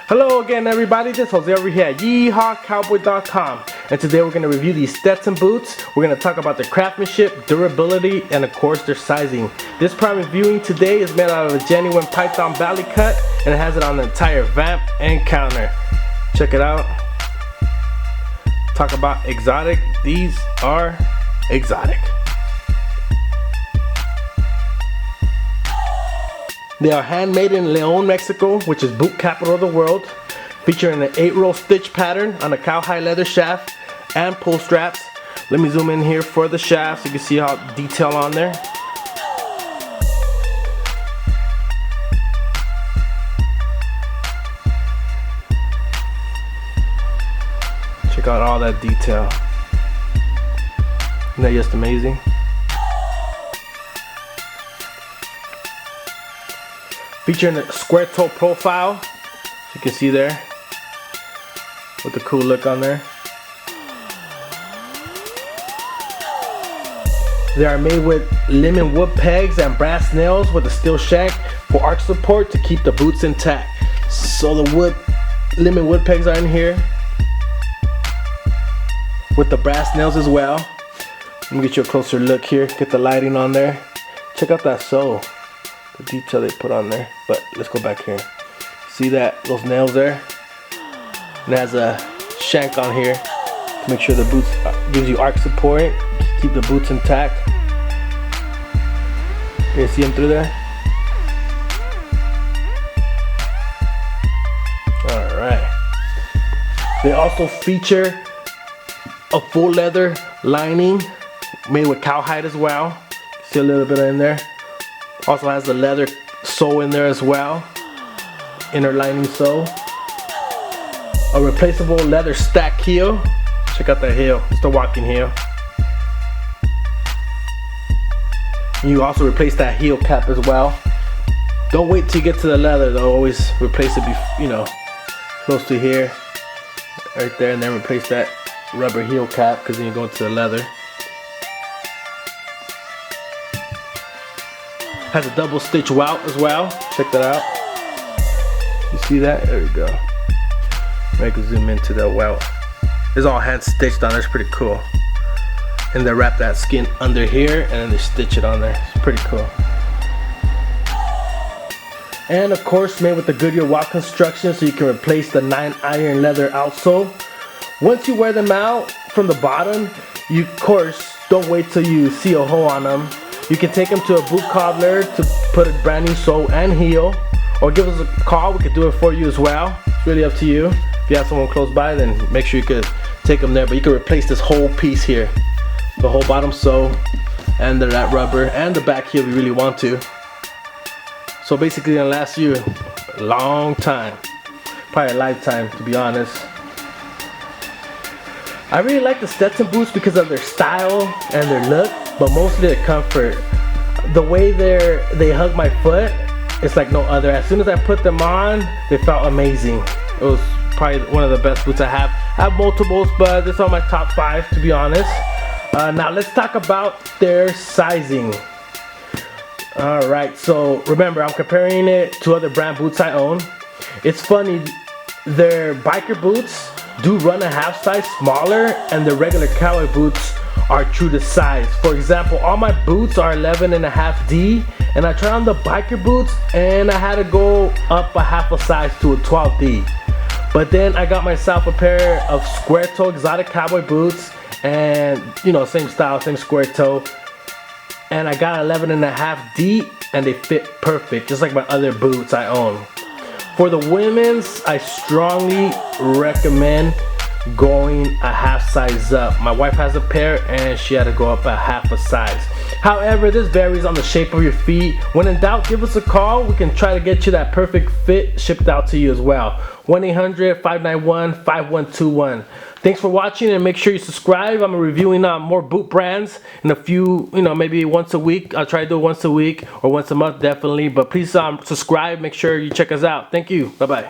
Hello again everybody, this is Jose over here at YeehawCowboy.com, and today we're going to review these Stetson boots. We're going to talk about their craftsmanship, durability, and of course their sizing. This prime reviewing today is made out of a genuine python belly cut, and it has it on the entire vamp and counter. Check it out. Talk about exotic. These are exotic. They are handmade in Leon, Mexico, which is boot capital of the world, featuring an 8-row stitch pattern on a cowhide leather shaft and pull straps. Let me zoom in here for the shaft so you can see how detailed on there. Check out all that detail. Isn't that just amazing? Featuring a square toe profile, as you can see there, with the cool look on there. They are made with lemon wood pegs and brass nails with a steel shank for arch support to keep the boots intact. So the lemon wood pegs are in here with the brass nails as well. Let me get you a closer look here, get the lighting on there. Check out that sole. The detail they put on there. But let's go back here. See that, those nails there? And it has a shank on here to make sure the boots gives you arch support, keep the boots intact. You see them through there? Alright. They also feature a full leather lining made with cowhide as well. See a little bit in there. Also has the leather sole in there as well, inner lining sole. A replaceable leather stack heel. Check out that heel, it's the walking heel. And you also replace that heel cap as well. Don't wait till you get to the leather though, always replace it, close to here, right there, and then replace that rubber heel cap because then you go into the leather. Has a double stitch welt as well. Check that out. You see that? There we go. I can zoom into the welt. It's all hand stitched on there. It's pretty cool. And they wrap that skin under here and then they stitch it on there. It's pretty cool. And of course made with the Goodyear welt construction, so you can replace the 9-iron leather outsole. Once you wear them out from the bottom, you of course don't wait till you see a hole on them. You can take them to a boot cobbler to put a brand new sole and heel, or give us a call, we could do it for you as well. It's really up to you. If you have someone close by, then make sure you could take them there, but you can replace this whole piece here, the whole bottom sole and that rubber and the back heel if you really want to. So basically it'll last you a long time, probably a lifetime to be honest. I really like the Stetson boots because of their style and their look, but mostly their comfort. The way they hug my foot, it's like no other. As soon as I put them on, they felt amazing. It was probably one of the best boots I have. I have multiples, but this is on my top 5 to be honest. Now let's talk about their sizing. Alright, so remember I'm comparing it to other brand boots I own. It's funny, their biker boots do run a half size smaller, and the regular cowboy boots are true to size. For example, all my boots are 11.5D, and I tried on the biker boots and I had to go up a half a size to a 12D. But then I got myself a pair of square toe exotic cowboy boots, and same style, same square toe, and I got 11.5D, and they fit perfect just like my other boots I own. For the women's, I strongly recommend going a half size up. My wife has a pair and she had to go up a half a size. However, this varies on the shape of your feet. When in doubt, give us a call. We can try to get you that perfect fit shipped out to you as well. 1-800-591-5121. Thanks for watching, and make sure you subscribe. I'm reviewing more boot brands in a few, maybe once a week. I'll try to do it once a week or once a month definitely, but please subscribe. Make sure you check us out. Thank you. Bye-bye.